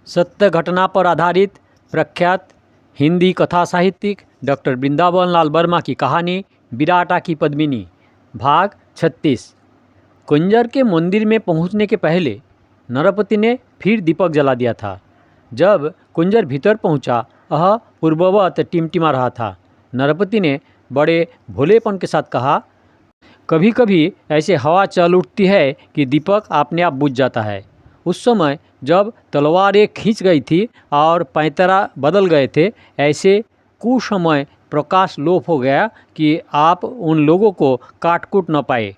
सत्य घटना पर आधारित प्रख्यात हिंदी कथा साहित्यिक डॉक्टर वृंदावन लाल वर्मा की कहानी विराटा की पद्मिनी भाग 36। कुंजर के मंदिर में पहुंचने के पहले नरपति ने फिर दीपक जला दिया था। जब कुंजर भीतर पहुंचा, वह पूर्ववत टिमटिमा रहा था। नरपति ने बड़े भोलेपन के साथ कहा, कभी कभी ऐसे हवा चल उठती है कि दीपक अपने आप बुझ जाता है। उस समय जब तलवारें खींच गई थी और पैंतरा बदल गए थे, ऐसे कुसमय प्रकाश लोप हो गया कि आप उन लोगों को काट कूट न पाए।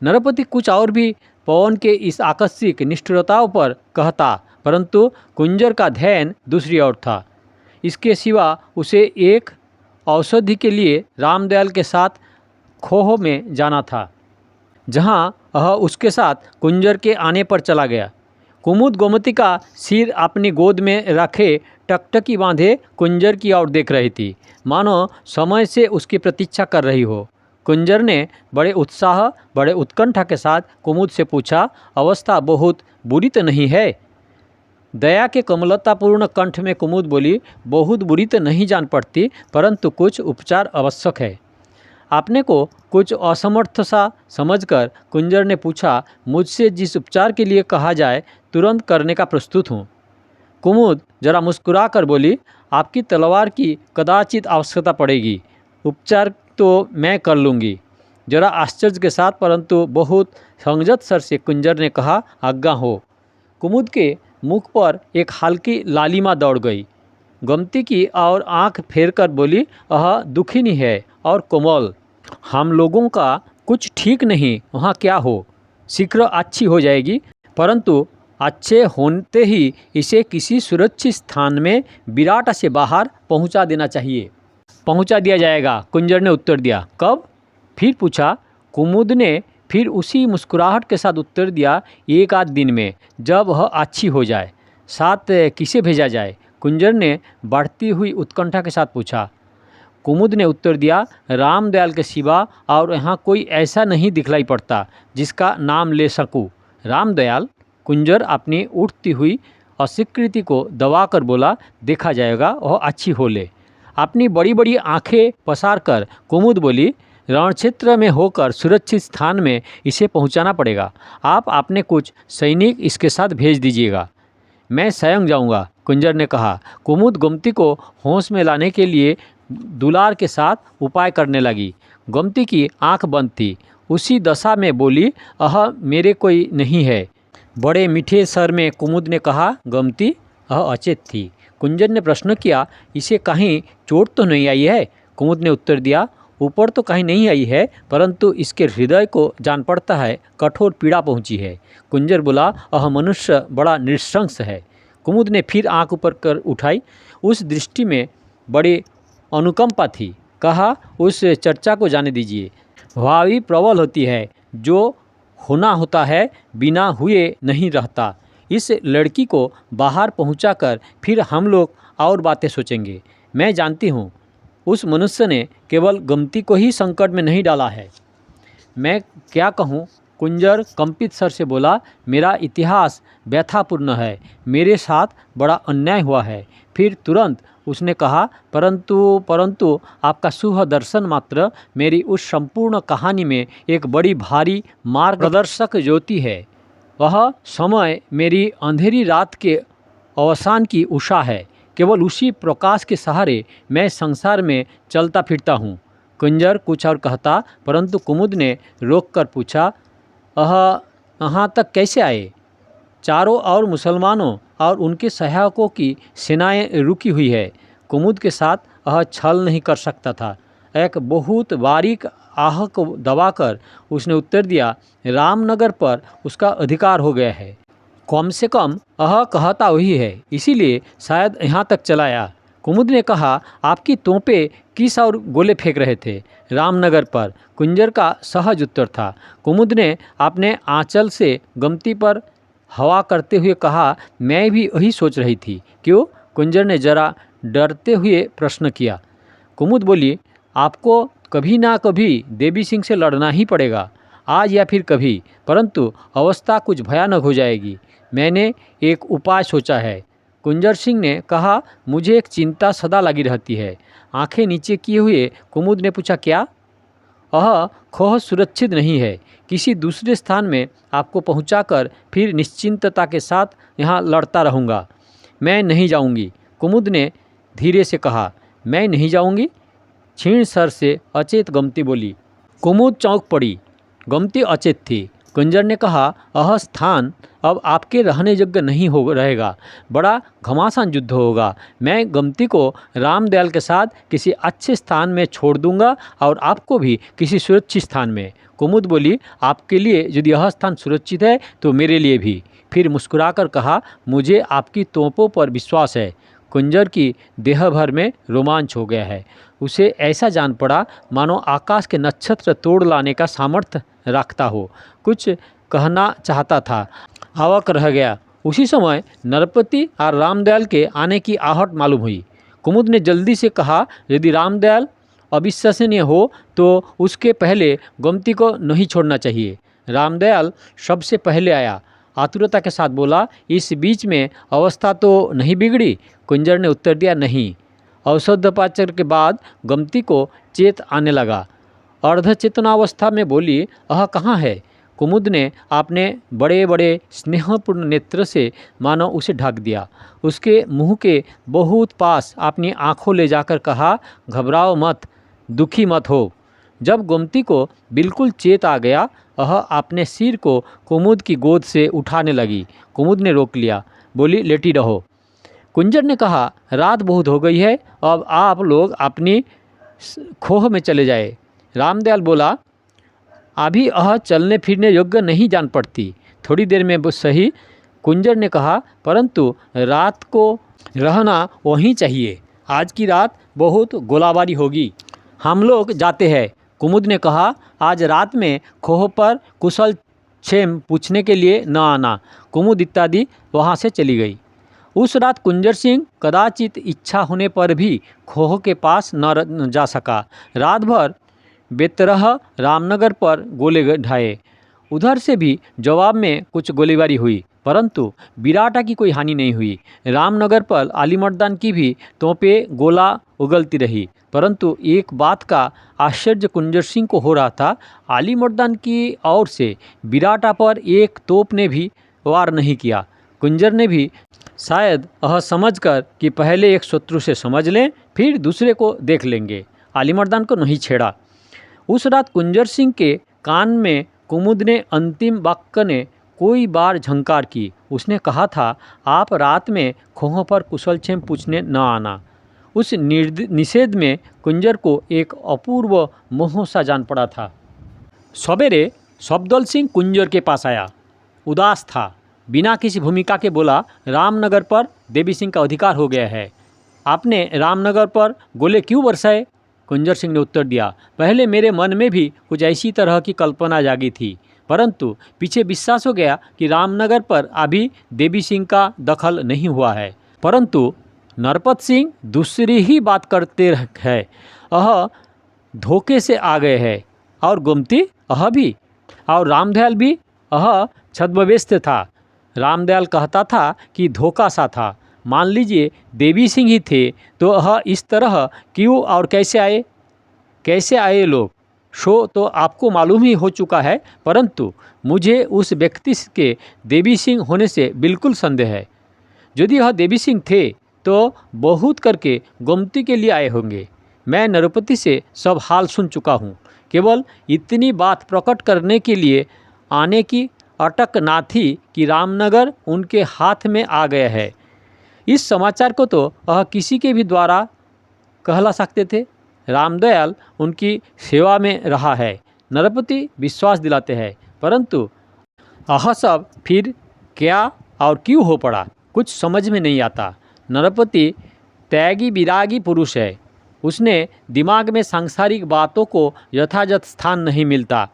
नरपति कुछ और भी पवन के इस आकस्मिक निष्ठुरताओं पर कहता, परंतु कुंजर का ध्यान दूसरी ओर था। इसके सिवा उसे एक औषधि के लिए रामदयाल के साथ खोह में जाना था, जहां वह उसके साथ कुंजर के आने पर चला गया। कुमुद गोमती का सिर अपनी गोद में रखे टकटकी बांधे कुंजर की ओर देख रही थी, मानो समय से उसकी प्रतीक्षा कर रही हो। कुंजर ने बड़े उत्साह, बड़े उत्कंठा के साथ कुमुद से पूछा, अवस्था बहुत बुरी तो नहीं है? दया के कमलतापूर्ण कंठ में कुमुद बोली, बहुत बुरी तो नहीं जान पड़ती, परंतु कुछ उपचार आवश्यक है। आपने को कुछ असमर्थ सा समझकर कुंजर ने पूछा, मुझसे जिस उपचार के लिए कहा जाए तुरंत करने का प्रस्तुत हूँ। कुमुद जरा मुस्कुरा कर बोली, आपकी तलवार की कदाचित आवश्यकता पड़ेगी, उपचार तो मैं कर लूँगी। जरा आश्चर्य के साथ परंतु बहुत संयत स्वर से कुंजर ने कहा, आज्ञा हो। कुमुद के मुख पर एक हल्की लालिमा दौड़ गई। गोमती की और आंख फेरकर बोली, वह दुखिनी है और कोमल। हम लोगों का कुछ ठीक नहीं, वहाँ क्या हो, शीघ्र अच्छी हो जाएगी, परंतु अच्छे होते ही इसे किसी सुरक्षित स्थान में विराट से बाहर पहुँचा देना चाहिए। पहुँचा दिया जाएगा, कुंजर ने उत्तर दिया। कब? फिर पूछा। कुमुद ने फिर उसी मुस्कुराहट के साथ उत्तर दिया, एक आध दिन में, जब वह अच्छी हो जाए। साथ किसे भेजा जाए? कुंजर ने बढ़ती हुई उत्कंठा के साथ पूछा। कुमुद ने उत्तर दिया, रामदयाल के सिवा और यहाँ कोई ऐसा नहीं दिखलाई पड़ता जिसका नाम ले सकूँ। रामदयाल? कुंजर अपनी उठती हुई अस्वीकृति को दबाकर बोला, देखा जाएगा, वह अच्छी हो ले। अपनी बड़ी बड़ी आंखें पसार कर कुमुद बोली, रणक्षेत्र में होकर सुरक्षित स्थान में इसे पहुंचाना पड़ेगा। आप अपने कुछ सैनिक इसके साथ भेज दीजिएगा। मैं स्वयं जाऊंगा, कुंजर ने कहा। कुमुद गोमती को होश में लाने के लिए दुलार के साथ उपाय करने लगी। गोमती की आंख बंद थी। उसी दशा में बोली, मेरे कोई नहीं है। बड़े मीठे स्वर में कुमुद ने कहा, गोमती? अचेत थी। कुंजर ने प्रश्न किया, इसे कहीं चोट तो नहीं आई है? कुमुद ने उत्तर दिया, ऊपर तो कहीं नहीं आई है, परंतु इसके हृदय को जान पड़ता है कठोर पीड़ा पहुंची है। कुंजर बोला, मनुष्य बड़ा नृशंस है। कुमुद ने फिर आंख ऊपर कर उठाई। उस दृष्टि में बड़ी अनुकंपा थी। कहा, उस चर्चा को जाने दीजिए। भावी प्रबल होती है, जो होना होता है बिना हुए नहीं रहता। इस लड़की को बाहर पहुंचाकर फिर हम लोग और बातें सोचेंगे। मैं जानती हूँ उस मनुष्य ने केवल गोमती को ही संकट में नहीं डाला है। मैं क्या कहूँ? कुंजर कंपित स्वर से बोला, मेरा इतिहास व्यथापूर्ण है, मेरे साथ बड़ा अन्याय हुआ है। फिर तुरंत उसने कहा, परंतु आपका शुभ दर्शन मात्र मेरी उस संपूर्ण कहानी में एक बड़ी भारी मार्गदर्शक ज्योति है। वह समय मेरी अंधेरी रात के अवसान की उषा है। केवल उसी प्रकाश के सहारे मैं संसार में चलता फिरता हूँ। कुंजर कुछ और कहता, परंतु कुमुद ने रोककर पूछा, यहाँ तक कैसे आए? चारों ओर मुसलमानों और उनके सहायकों की सेनाएं रुकी हुई है। कुमुद के साथ वह छल नहीं कर सकता था। एक बहुत बारीक आह को दबाकर उसने उत्तर दिया, रामनगर पर उसका अधिकार हो गया है। कम से कम वह कहता वही है, इसीलिए शायद यहाँ तक चलाया। कुमुद ने कहा, आपकी तोपें किस और गोले फेंक रहे थे? रामनगर पर, कुंजर का सहज उत्तर था। कुमुद ने अपने आंचल से गोमती पर हवा करते हुए कहा, मैं भी वही सोच रही थी। क्यों? कुंजर ने जरा डरते हुए प्रश्न किया। कुमुद बोली, आपको कभी ना कभी देवी सिंह से लड़ना ही पड़ेगा, आज या फिर कभी, परंतु अवस्था कुछ भयानक हो जाएगी। मैंने एक उपाय सोचा है। कुंजर सिंह ने कहा, मुझे एक चिंता सदा लगी रहती है। आंखें नीचे किए हुए कुमुद ने पूछा, क्या? खोह सुरक्षित नहीं है। किसी दूसरे स्थान में आपको पहुंचाकर फिर निश्चिंतता के साथ यहाँ लड़ता रहूँगा। मैं नहीं जाऊँगी, कुमुद ने धीरे से कहा। मैं नहीं जाऊँगी? क्षीण स्वर से अचेत गमती बोली। कुमुद चौंक पड़ी। गमती अचेत थी। कुंजर ने कहा, स्थान अब आपके रहने योग्य नहीं हो रहेगा। बड़ा घमासान युद्ध होगा। मैं गमती को रामदयाल के साथ किसी अच्छे स्थान में छोड़ दूंगा और आपको भी किसी सुरक्षित स्थान में। कुमुद बोली, आपके लिए यदि यह स्थान सुरक्षित है तो मेरे लिए भी। फिर मुस्कुराकर कहा, मुझे आपकी तोपों पर विश्वास है। कुंजर की देह भर में रोमांच हो गया है। उसे ऐसा जान पड़ा मानो आकाश के नक्षत्र तोड़ लाने का सामर्थ्य रखता हो। कुछ कहना चाहता था, अवाक रह गया। उसी समय नरपति और रामदयाल के आने की आहट मालूम हुई। कुमुद ने जल्दी से कहा, यदि रामदयाल अविश्वसनीय हो तो उसके पहले गोमती को नहीं छोड़ना चाहिए। रामदयाल सबसे पहले आया। आतुरता के साथ बोला, इस बीच में अवस्था तो नहीं बिगड़ी? कुंजर ने उत्तर दिया, नहीं। औषधोपचार के बाद गोमती को चेत आने लगा। अर्धचेतनावस्था में बोली, कहाँ है? कुमुद ने अपने बड़े बड़े स्नेहपूर्ण नेत्र से मानो उसे ढक दिया। उसके मुंह के बहुत पास अपनी आंखों ले जाकर कहा, घबराओ मत, दुखी मत हो। जब गोमती को बिल्कुल चेत आ गया, अपने सिर को कुमुद की गोद से उठाने लगी। कुमुद ने रोक लिया, बोली, लेटी रहो। कुंजर ने कहा, रात बहुत हो गई है, अब आप लोग अपनी खोह में चले जाए। रामदयाल बोला, अभी चलने फिरने योग्य नहीं जान पड़ती, थोड़ी देर में सही। कुंजर ने कहा, परंतु रात को रहना वहीं चाहिए। आज की रात बहुत गोलाबारी होगी, हम लोग जाते हैं। कुमुद ने कहा, आज रात में खोह पर कुशल क्षेम पूछने के लिए न आना। कुमुद इत्यादि वहाँ से चली गई। उस रात कुंजर सिंह कदाचित इच्छा होने पर भी खोह के पास न जा सका। रात भर बेतरह रामनगर पर गोले ढाए। उधर से भी जवाब में कुछ गोलीबारी हुई, परंतु बिराटा की कोई हानि नहीं हुई। रामनगर पर आलिमर्दान की भी तोपें गोला उगलती रही, परंतु एक बात का आश्चर्य कुंजर सिंह को हो रहा था, आलिमर्दान की ओर से बिराटा पर एक तोप ने भी वार नहीं किया। कुंजर ने भी शायद समझकर कि पहले एक शत्रु से समझ लें, फिर दूसरे को देख लेंगे, आलिमर्दान को नहीं छेड़ा। उस रात कुंजर सिंह के कान में कुमुद ने अंतिम वाक्य ने कोई बार झंकार की। उसने कहा था, आप रात में खोह पर कुशलक्षेम पूछने न आना। उस निषेध में कुंजर को एक अपूर्व मोह सा जान पड़ा था। सवेरे सफदर सिंह कुंजर के पास आया, उदास था। बिना किसी भूमिका के बोला, रामनगर पर देवी सिंह का अधिकार हो गया है। आपने रामनगर पर गोले क्यों बरसाए? कुंजर सिंह ने उत्तर दिया, पहले मेरे मन में भी कुछ ऐसी तरह की कल्पना जागी थी, परंतु पीछे विश्वास हो गया कि रामनगर पर अभी देवी सिंह का दखल नहीं हुआ है। परंतु नरपत सिंह दूसरी ही बात करते हैं, धोखे से आ गए हैं। और गोमती भी, और रामदयाल भी छद्मवेश था। रामदयाल कहता था कि धोखा सा था। मान लीजिए देवी सिंह ही थे तो इस तरह क्यों और कैसे आए लोग, शो तो आपको मालूम ही हो चुका है, परंतु मुझे उस व्यक्ति के देवी सिंह होने से बिल्कुल संदेह है। यदि यह देवी सिंह थे तो बहुत करके गोमती के लिए आए होंगे। मैं नरपति से सब हाल सुन चुका हूँ। केवल इतनी बात प्रकट करने के लिए आने की अटक ना थी कि रामनगर उनके हाथ में आ गया है। इस समाचार को तो किसी के भी द्वारा कहला सकते थे। रामदयाल उनकी सेवा में रहा है, नरपति विश्वास दिलाते हैं, परंतु सब फिर क्या और क्यों हो पड़ा, कुछ समझ में नहीं आता। नरपति त्यागी विरागी पुरुष है, उसने दिमाग में सांसारिक बातों को यथायथ स्थान नहीं मिलता।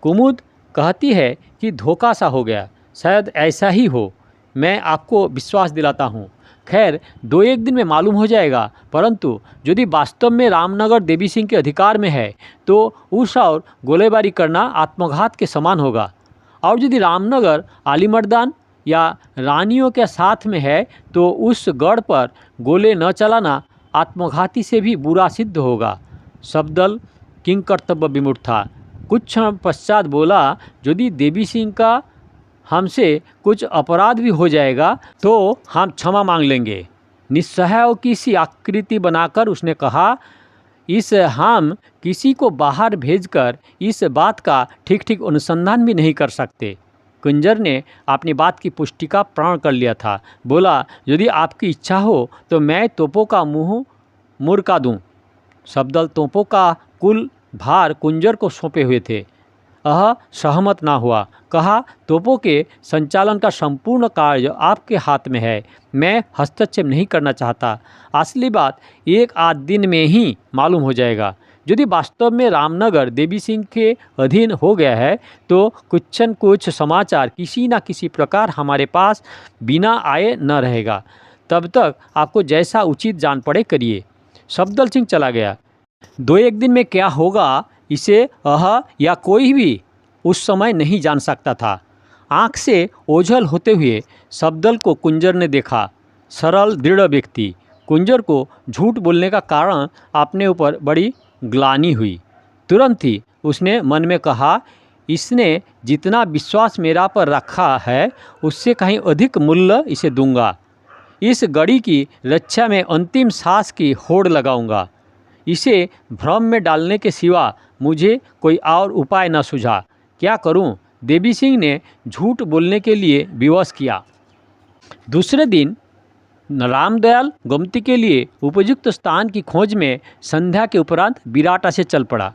कुमुद कहती है कि धोखा सा हो गया, शायद ऐसा ही हो, मैं आपको विश्वास दिलाता हूँ। खैर 2-1 दिन में मालूम हो जाएगा, परंतु यदि वास्तव में रामनगर देवी सिंह के अधिकार में है तो उस और गोलीबारी करना आत्मघात के समान होगा। और यदि रामनगर आलिमर्दान या रानियों के साथ में है तो उस गढ़ पर गोले न चलाना आत्मघाती से भी बुरा सिद्ध होगा। सफदर किंग कर्तव्य विमुख था। कुछ क्षण पश्चात बोला, यदि देवी सिंह का हमसे कुछ अपराध भी हो जाएगा तो हम क्षमा मांग लेंगे। निस्सहाय की सी आकृति बनाकर उसने कहा, इस हम किसी को बाहर भेजकर इस बात का ठीक ठीक अनुसंधान भी नहीं कर सकते। कुंजर ने अपनी बात की पुष्टि का प्रण कर लिया था। बोला, यदि आपकी इच्छा हो तो मैं तोपों का मुंह मुड़का दूं। सफदर तोपों का कुल भार कुंजर को सौंपे हुए थे। सहमत ना हुआ। कहा, तोपों के संचालन का संपूर्ण कार्य आपके हाथ में है, मैं हस्तक्षेप नहीं करना चाहता। असली बात एक आध दिन में ही मालूम हो जाएगा। यदि वास्तव में रामनगर देवी सिंह के अधीन हो गया है तो कुछ समाचार किसी न किसी प्रकार हमारे पास बिना आए न रहेगा। तब तक आपको जैसा उचित जान पड़े करिए। सफदर सिंह चला गया। 2-1 दिन में क्या होगा इसे या कोई भी उस समय नहीं जान सकता था। आँख से ओझल होते हुए सफदर को कुंजर ने देखा। सरल दृढ़ व्यक्ति। कुंजर को झूठ बोलने का कारण अपने ऊपर बड़ी ग्लानि हुई। तुरंत ही उसने मन में कहा, इसने जितना विश्वास मेरा पर रखा है उससे कहीं अधिक मूल्य इसे दूंगा। इस गढ़ी की रक्षा में अंतिम सांस की होड़ लगाऊंगा। इसे भ्रम में डालने के सिवा मुझे कोई और उपाय न सूझा। क्या करूं? देवी सिंह ने झूठ बोलने के लिए विवश किया। दूसरे दिन रामदयाल गोमती के लिए उपयुक्त स्थान की खोज में संध्या के उपरांत बिराटा से चल पड़ा।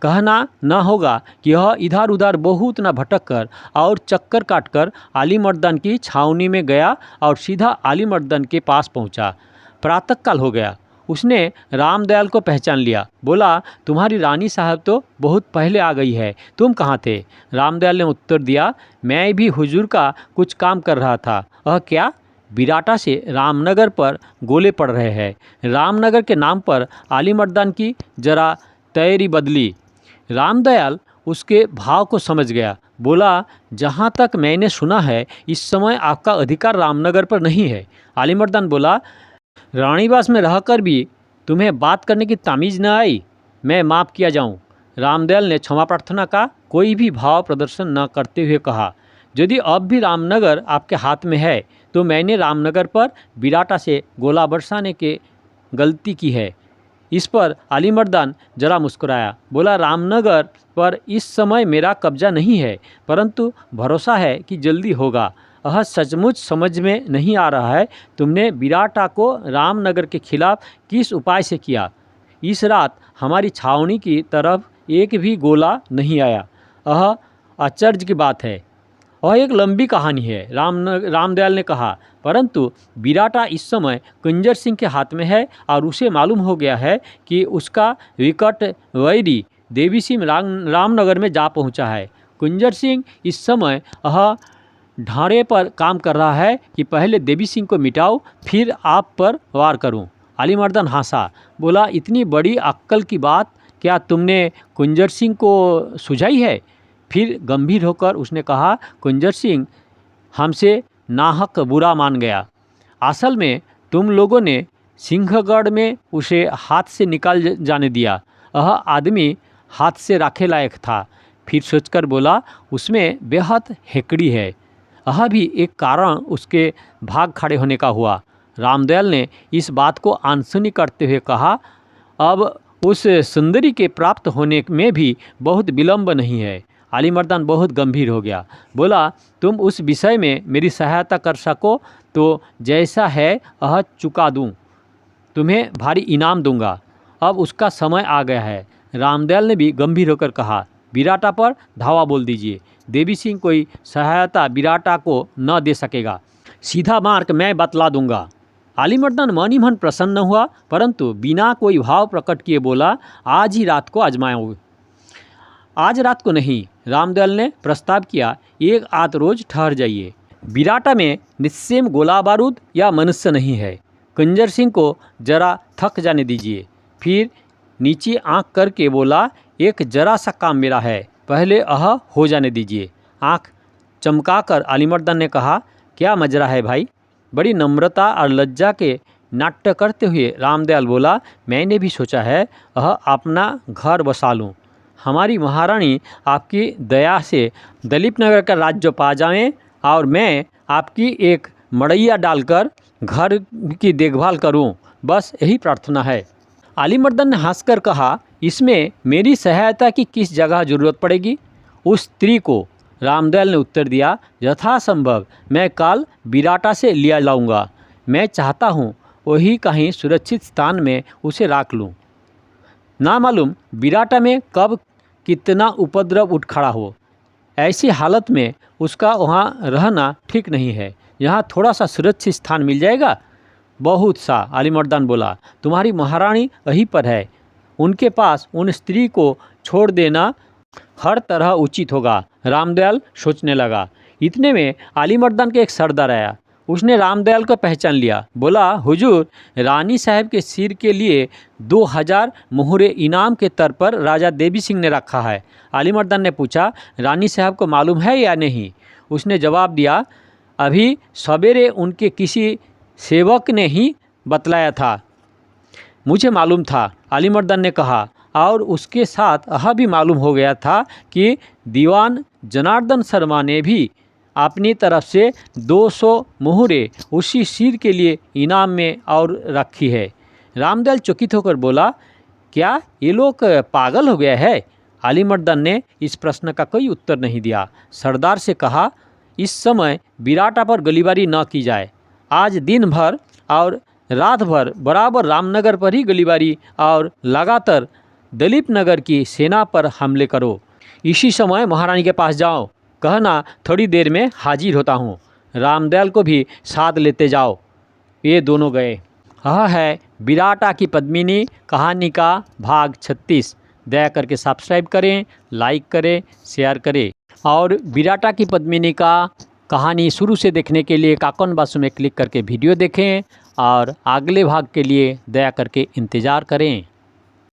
कहना न होगा कि यह इधर उधर बहुत न भटक कर और चक्कर काटकर आलिमर्दन की छावनी में गया और सीधा आलिमर्दन के पास पहुंचा। प्रातःकाल हो गया। उसने रामदयाल को पहचान लिया। बोला, तुम्हारी रानी साहब तो बहुत पहले आ गई है, तुम कहाँ थे? रामदयाल ने उत्तर दिया, मैं भी हुजूर का कुछ काम कर रहा था। क्या? बिराटा से रामनगर पर गोले पड़ रहे हैं। रामनगर के नाम पर आलिमर्दन की जरा तैयारी बदली। रामदयाल उसके भाव को समझ गया। बोला, जहाँ तक मैंने सुना है इस समय आपका अधिकार रामनगर पर नहीं है। आलिमर्दन बोला, रानीवास में रहकर भी तुम्हें बात करने की तमीज़ न आई, मैं माफ़ किया जाऊं। रामदयाल ने क्षमा प्रार्थना का कोई भी भाव प्रदर्शन न करते हुए कहा, यदि अब भी रामनगर आपके हाथ में है तो मैंने रामनगर पर बिराटा से गोला बरसाने के गलती की है। इस पर आलिमर्दन जरा मुस्कुराया। बोला, रामनगर पर इस समय मेरा कब्जा नहीं है, परंतु भरोसा है कि जल्दी होगा। सचमुच समझ में नहीं आ रहा है तुमने बिराटा को रामनगर के खिलाफ किस उपाय से किया। इस रात हमारी छावनी की तरफ एक भी गोला नहीं आया। आश्चर्य की बात है। एक लंबी कहानी है, रामदयाल ने कहा, परंतु बिराटा इस समय कुंजर सिंह के हाथ में है और उसे मालूम हो गया है कि उसका विकट वैरी देवी सिंह रामनगर में जा पहुंचा है। कुंजर सिंह इस समय ढारे पर काम कर रहा है कि पहले देवी सिंह को मिटाओ फिर आप पर वार करूं। आलिमर्दन हंसा। बोला, इतनी बड़ी अक्ल की बात क्या तुमने कुंजर सिंह को सुझाई है? फिर गंभीर होकर उसने कहा, कुंजर सिंह हमसे नाहक बुरा मान गया। असल में तुम लोगों ने सिंहगढ़ में उसे हाथ से निकाल जाने दिया। आदमी हाथ से राखे लायक था। फिर सोचकर बोला, उसमें बेहद हेकड़ी है। भी एक कारण उसके भाग खड़े होने का हुआ। रामदयाल ने इस बात को अनसुनी करते हुए कहा, अब उस सुंदरी के प्राप्त होने में भी बहुत विलंब नहीं है। आलिमर्दन बहुत गंभीर हो गया। बोला, तुम उस विषय में मेरी सहायता कर सको तो जैसा है चुका दूं, तुम्हें भारी इनाम दूंगा। अब उसका समय आ गया है। रामदयाल ने भी गंभीर होकर कहा, बिराटा पर धावा बोल दीजिए। देवी सिंह कोई सहायता बिराटा को न दे सकेगा। सीधा मार्ग मैं बतला दूंगा। आलिमर्दन मन ही मन प्रसन्न हुआ, परंतु बिना कोई भाव प्रकट किए बोला, आज ही रात को आजमाओगे। आज रात को नहीं, रामदयाल ने प्रस्ताव किया, एक आध रोज ठहर जाइए। बिराटा में निस्सेम गोला बारूद या मनुष्य नहीं है। कुंजर सिंह को जरा थक जाने दीजिए। फिर नीचे आंख करके बोला, एक जरा सा काम मेरा है, पहले हो जाने दीजिए। आंख चमकाकर आलिमर्दन ने कहा, क्या मजरा है भाई। बड़ी नम्रता और लज्जा के नाट्य करते हुए रामदयाल बोला, मैंने भी सोचा है अपना घर बसा लूँ। हमारी महारानी आपकी दया से दलीप नगर का राज्य पा जाएं और मैं आपकी एक मड़ैया डालकर घर की देखभाल करूं, बस यही प्रार्थना है। अलीमर्दन ने हंसकर कहा, इसमें मेरी सहायता की किस जगह ज़रूरत पड़ेगी? उस स्त्री को रामदयाल ने उत्तर दिया, यथासंभव मैं कल बिराटा से लिया लाऊंगा। मैं चाहता हूँ वही कहीं सुरक्षित स्थान में उसे रख लूँ। ना मालूम बिराटा में कब कितना उपद्रव उठ खड़ा हो। ऐसी हालत में उसका वहाँ रहना ठीक नहीं है। यहाँ थोड़ा सा सुरक्षित स्थान मिल जाएगा। बहुत सा, अलीमर्दन बोला, तुम्हारी महारानी वहीं पर है, उनके पास उन स्त्री को छोड़ देना हर तरह उचित होगा। रामदयाल सोचने लगा। इतने में अलीमर्दन के एक सरदार आया। उसने रामदयाल को पहचान लिया। बोला, हुजूर, रानी साहब के सिर के लिए 2000 मोहरे इनाम के तौर पर राजा देवी सिंह ने रखा है। अलीमर्दन ने पूछा, रानी साहब को मालूम है या नहीं? उसने जवाब दिया, अभी सवेरे उनके किसी सेवक ने ही बतलाया था, मुझे मालूम था। अलीमर्दन ने कहा, और उसके साथ यह भी मालूम हो गया था कि दीवान जनार्दन शर्मा ने भी अपनी तरफ से 200 मोहरे उसी सिर के लिए इनाम में और रखी है। रामदयाल चकित होकर बोला, क्या ये लोग पागल हो गया है? अलीमर्दन ने इस प्रश्न का कोई उत्तर नहीं दिया। सरदार से कहा, इस समय बिराटा पर गोलीबारी न की जाए। आज दिन भर और रात भर बराबर रामनगर पर ही गोलीबारी और लगातार दलीप नगर की सेना पर हमले करो। इसी समय महारानी के पास जाओ, कहना थोड़ी देर में हाजिर होता हूँ। रामदयाल को भी साथ लेते जाओ। ये दोनों गए। यह है बिराटा की पद्मिनी कहानी का भाग 36। दया करके सब्सक्राइब करें, लाइक करें, शेयर करें और बिराटा की पद्मिनी का कहानी शुरू से देखने के लिए काकन बासु में क्लिक करके वीडियो देखें और अगले भाग के लिए दया करके इंतज़ार करें।